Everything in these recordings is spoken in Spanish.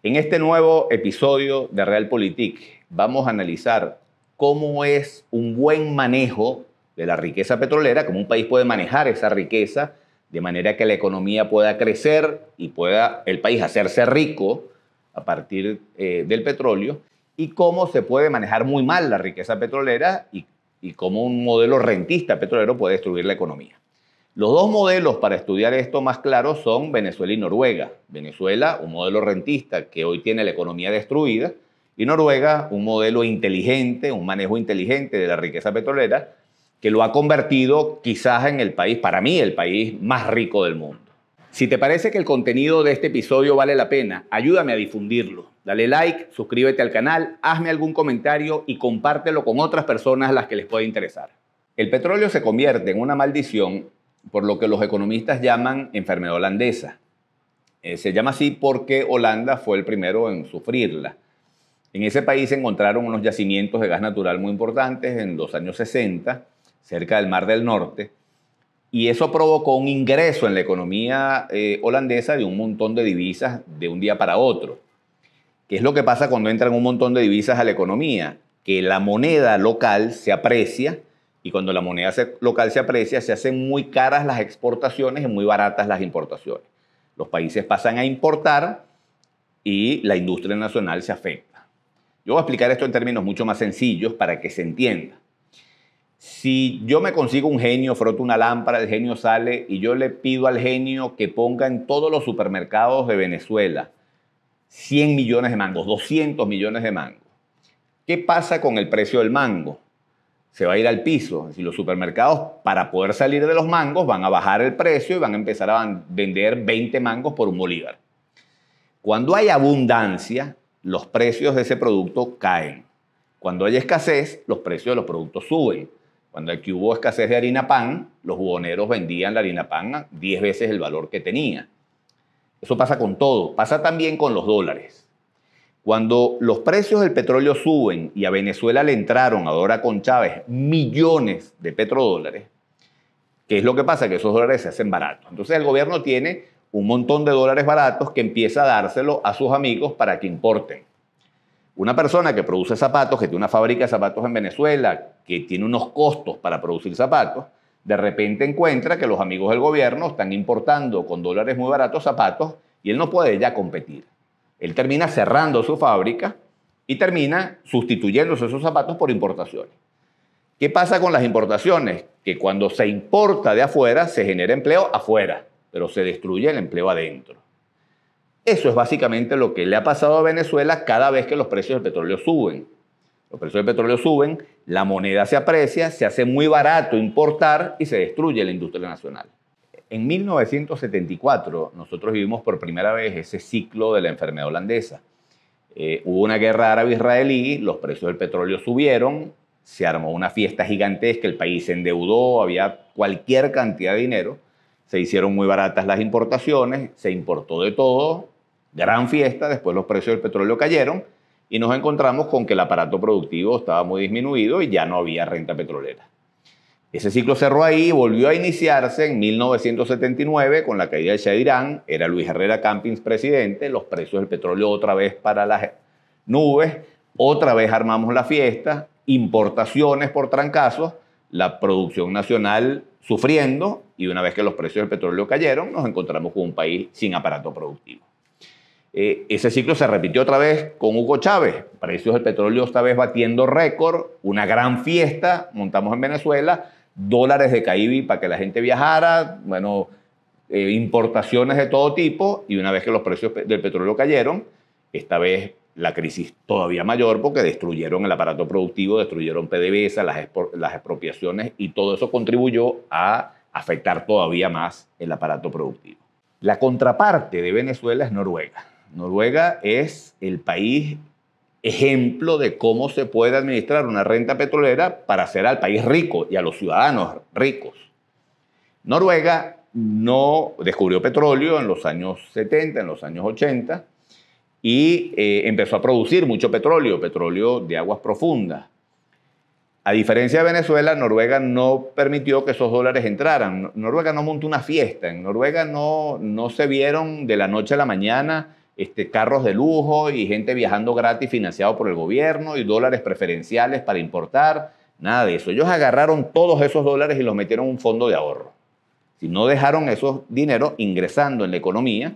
En este nuevo episodio de Realpolitik vamos a analizar cómo es un buen manejo de la riqueza petrolera, cómo un país puede manejar esa riqueza de manera que la economía pueda crecer y pueda el país hacerse rico a partir del petróleo, y cómo se puede manejar muy mal la riqueza petrolera y cómo un modelo rentista petrolero puede destruir la economía. Los dos modelos para estudiar esto más claros son Venezuela y Noruega. Venezuela, un modelo rentista que hoy tiene la economía destruida, y Noruega, un modelo inteligente, un manejo inteligente de la riqueza petrolera que lo ha convertido quizás en el país, para mí, el país más rico del mundo. Si te parece que el contenido de este episodio vale la pena, ayúdame a difundirlo. Dale like, suscríbete al canal, hazme algún comentario y compártelo con otras personas a las que les pueda interesar. El petróleo se convierte en una maldición por lo que los economistas llaman enfermedad holandesa. Se llama así porque Holanda fue el primero en sufrirla. En ese país se encontraron unos yacimientos de gas natural muy importantes en los años 60, cerca del Mar del Norte, y eso provocó un ingreso en la economía holandesa de un montón de divisas de un día para otro. ¿Qué es lo que pasa cuando entran un montón de divisas a la economía? Que la moneda local se aprecia, y cuando la moneda local se aprecia, se hacen muy caras las exportaciones y muy baratas las importaciones. Los países pasan a importar y la industria nacional se afecta. Yo voy a explicar esto en términos mucho más sencillos para que se entienda. Si yo me consigo un genio, froto una lámpara, el genio sale y yo le pido al genio que ponga en todos los supermercados de Venezuela 100 millones de mangos, 200 millones de mangos. ¿Qué pasa con el precio del mango? Se va a ir al piso. Si los supermercados, para poder salir de los mangos, van a bajar el precio y van a empezar a vender 20 mangos por $1. Cuando hay abundancia, los precios de ese producto caen. Cuando hay escasez, los precios de los productos suben. Cuando aquí hubo escasez de harina pan, los buhoneros vendían la harina pan a 10 veces el valor que tenía. Eso pasa con todo. Pasa también con los dólares. Cuando los precios del petróleo suben y a Venezuela le entraron ahora con Chávez millones de petrodólares, ¿qué es lo que pasa? Que esos dólares se hacen baratos. Entonces el gobierno tiene un montón de dólares baratos que empieza a dárselo a sus amigos para que importen. Una persona que produce zapatos, que tiene una fábrica de zapatos en Venezuela, que tiene unos costos para producir zapatos, de repente encuentra que los amigos del gobierno están importando con dólares muy baratos zapatos y él no puede ya competir. Él termina cerrando su fábrica y termina sustituyéndose esos zapatos por importaciones. ¿Qué pasa con las importaciones? Que cuando se importa de afuera, se genera empleo afuera, pero se destruye el empleo adentro. Eso es básicamente lo que le ha pasado a Venezuela cada vez que los precios del petróleo suben. Los precios del petróleo suben, la moneda se aprecia, se hace muy barato importar y se destruye la industria nacional. En 1974 nosotros vivimos por primera vez ese ciclo de la enfermedad holandesa. Hubo una guerra árabe-israelí, los precios del petróleo subieron, se armó una fiesta gigantesca, el país se endeudó, había cualquier cantidad de dinero, se hicieron muy baratas las importaciones, se importó de todo, gran fiesta, después los precios del petróleo cayeron y nos encontramos con que el aparato productivo estaba muy disminuido y ya no había renta petrolera. Ese ciclo cerró ahí y volvió a iniciarse en 1979 con la caída del Shah de Irán. Era Luis Herrera Campins presidente, los precios del petróleo otra vez para las nubes, otra vez armamos la fiesta, importaciones por trancazos, la producción nacional sufriendo, y una vez que los precios del petróleo cayeron, nos encontramos con un país sin aparato productivo. Ese ciclo se repitió otra vez con Hugo Chávez, precios del petróleo esta vez batiendo récord, una gran fiesta, montamos en Venezuela, dólares de Caibi para que la gente viajara, bueno, importaciones de todo tipo, y una vez que los precios del petróleo cayeron, esta vez la crisis todavía mayor porque destruyeron el aparato productivo, destruyeron PDVSA, las expropiaciones, y todo eso contribuyó a afectar todavía más el aparato productivo. La contraparte de Venezuela es Noruega. Noruega es el país ejemplo de cómo se puede administrar una renta petrolera para hacer al país rico y a los ciudadanos ricos. Noruega no descubrió petróleo en los años 70, en los años 80, y empezó a producir mucho petróleo de aguas profundas. A diferencia de Venezuela, Noruega no permitió que esos dólares entraran. Noruega no montó una fiesta. En Noruega no se vieron de la noche a la mañana carros de lujo y gente viajando gratis financiado por el gobierno y dólares preferenciales para importar. Nada de eso. Ellos agarraron todos esos dólares y los metieron en un fondo de ahorro. Si no dejaron esos dineros ingresando en la economía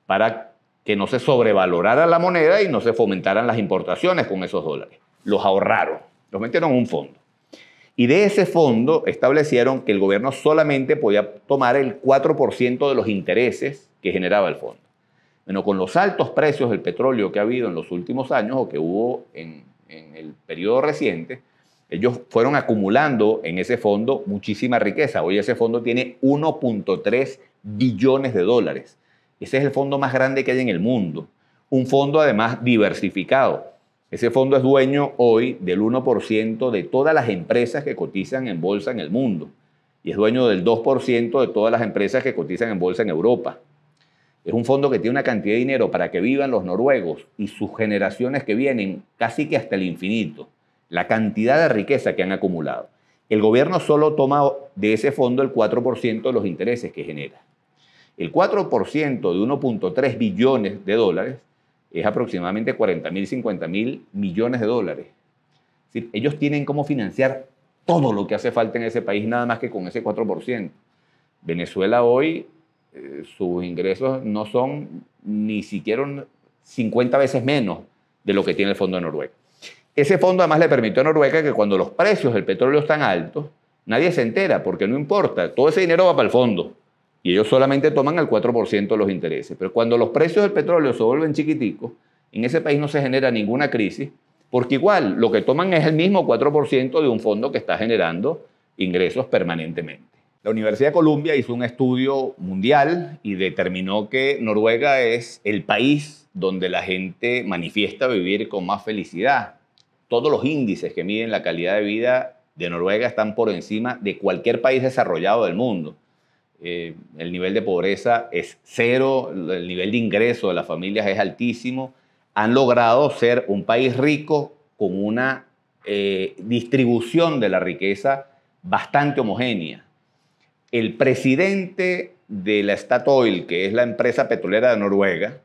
para que no se sobrevalorara la moneda y no se fomentaran las importaciones con esos dólares. Los ahorraron, los metieron en un fondo. Y de ese fondo establecieron que el gobierno solamente podía tomar el 4% de los intereses que generaba el fondo. Bueno, con los altos precios del petróleo que ha habido en los últimos años o que hubo en el periodo reciente, ellos fueron acumulando en ese fondo muchísima riqueza. Hoy ese fondo tiene 1.3 billones de dólares. Ese es el fondo más grande que hay en el mundo. Un fondo además diversificado. Ese fondo es dueño hoy del 1% de todas las empresas que cotizan en bolsa en el mundo. Y es dueño del 2% de todas las empresas que cotizan en bolsa en Europa. Es un fondo que tiene una cantidad de dinero para que vivan los noruegos y sus generaciones que vienen casi que hasta el infinito. La cantidad de riqueza que han acumulado. El gobierno solo toma de ese fondo el 4% de los intereses que genera. El 4% de 1.3 billones de dólares es aproximadamente 40.000, 50.000 millones de dólares. Es decir, ellos tienen cómo financiar todo lo que hace falta en ese país, nada más que con ese 4%. Venezuela hoy, sus ingresos no son ni siquiera 50 veces menos de lo que tiene el Fondo de Noruega. Ese fondo además le permitió a Noruega que cuando los precios del petróleo están altos, nadie se entera, porque no importa, todo ese dinero va para el fondo y ellos solamente toman el 4% de los intereses. Pero cuando los precios del petróleo se vuelven chiquiticos, en ese país no se genera ninguna crisis, porque igual lo que toman es el mismo 4% de un fondo que está generando ingresos permanentemente. La Universidad de Columbia hizo un estudio mundial y determinó que Noruega es el país donde la gente manifiesta vivir con más felicidad. Todos los índices que miden la calidad de vida de Noruega están por encima de cualquier país desarrollado del mundo. El nivel de pobreza es cero, el nivel de ingreso de las familias es altísimo. Han logrado ser un país rico con una distribución de la riqueza bastante homogénea. El presidente de la Statoil, que es la empresa petrolera de Noruega,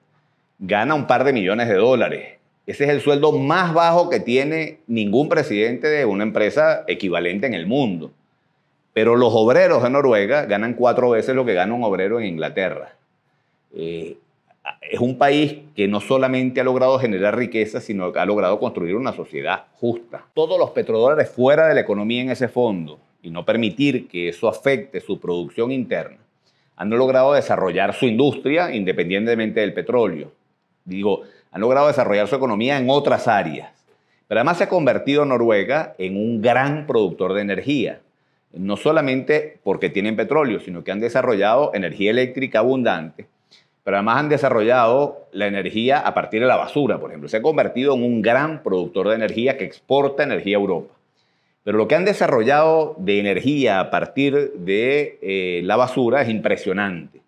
gana un par de millones de dólares. Ese es el sueldo más bajo que tiene ningún presidente de una empresa equivalente en el mundo. Pero los obreros de Noruega ganan 4 veces lo que gana un obrero en Inglaterra. Es un país que no solamente ha logrado generar riqueza, sino que ha logrado construir una sociedad justa. Todos los petrodólares fuera de la economía en ese fondo y no permitir que eso afecte su producción interna, han logrado desarrollar su industria independientemente del petróleo. Han logrado desarrollar su economía en otras áreas. Pero además se ha convertido Noruega en un gran productor de energía. No solamente porque tienen petróleo, sino que han desarrollado energía eléctrica abundante, pero además han desarrollado la energía a partir de la basura, por ejemplo. Se ha convertido en un gran productor de energía que exporta energía a Europa. Pero lo que han desarrollado de energía a partir de la basura es impresionante.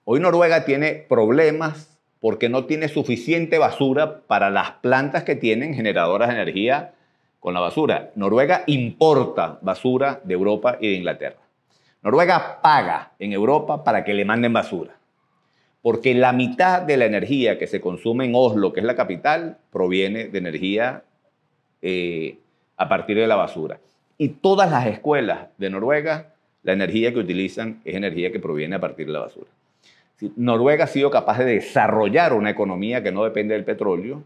Hoy Noruega tiene problemas porque no tiene suficiente basura para las plantas que tienen generadoras de energía con la basura. Noruega importa basura de Europa y de Inglaterra. Noruega paga en Europa para que le manden basura, porque la mitad de la energía que se consume en Oslo, que es la capital, proviene de energía a partir de la basura. Y todas las escuelas de Noruega, la energía que utilizan es energía que proviene a partir de la basura. Noruega ha sido capaz de desarrollar una economía que no depende del petróleo.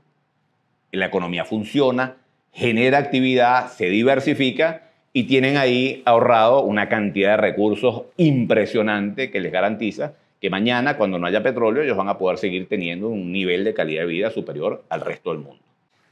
La economía funciona, genera actividad, se diversifica y tienen ahí ahorrado una cantidad de recursos impresionante que les garantiza que mañana, cuando no haya petróleo, ellos van a poder seguir teniendo un nivel de calidad de vida superior al resto del mundo.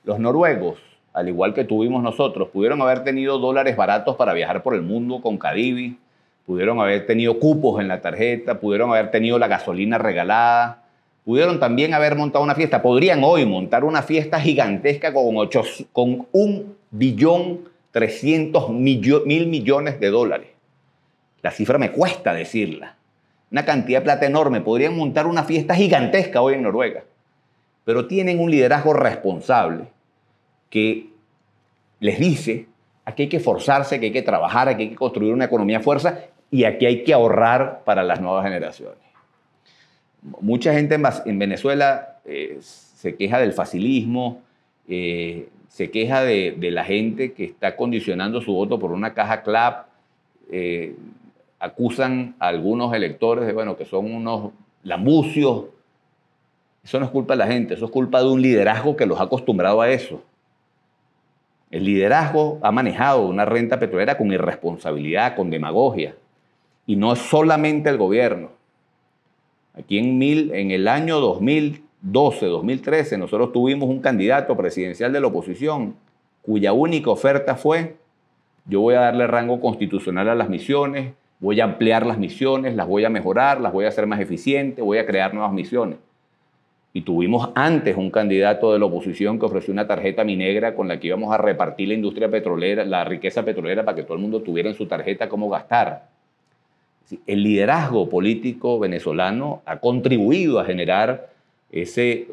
Los noruegos, al igual que tuvimos nosotros, pudieron haber tenido dólares baratos para viajar por el mundo con Cadivi, pudieron haber tenido cupos en la tarjeta, pudieron haber tenido la gasolina regalada, pudieron también haber montado una fiesta. Podrían hoy montar una fiesta gigantesca con 1.300.000 millones de dólares. La cifra me cuesta decirla. Una cantidad de plata enorme. Podrían montar una fiesta gigantesca hoy en Noruega. Pero tienen un liderazgo responsable que les dice: aquí hay que esforzarse, que hay que trabajar, aquí hay que construir una economía a fuerza y aquí hay que ahorrar para las nuevas generaciones. Mucha gente en Venezuela se queja del facilismo, se queja de la gente que está condicionando su voto por una caja clap, acusan a algunos electores de, bueno, que son unos lambucios. Eso no es culpa de la gente, eso es culpa de un liderazgo que los ha acostumbrado a eso. El liderazgo ha manejado una renta petrolera con irresponsabilidad, con demagogia. Y no es solamente el gobierno. Aquí en el año 2012, 2013, nosotros tuvimos un candidato presidencial de la oposición cuya única oferta fue: yo voy a darle rango constitucional a las misiones, voy a ampliar las misiones, las voy a mejorar, las voy a hacer más eficientes, voy a crear nuevas misiones. Y tuvimos antes un candidato de la oposición que ofreció una tarjeta minegra con la que íbamos a repartir la industria petrolera, la riqueza petrolera, para que todo el mundo tuviera en su tarjeta cómo gastar. El liderazgo político venezolano ha contribuido a generar ese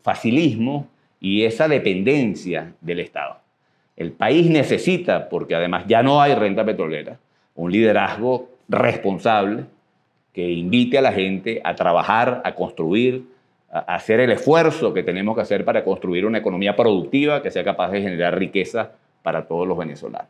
facilismo y esa dependencia del Estado. El país necesita, porque además ya no hay renta petrolera, un liderazgo responsable que invite a la gente a trabajar, a construir, a hacer el esfuerzo que tenemos que hacer para construir una economía productiva que sea capaz de generar riqueza para todos los venezolanos.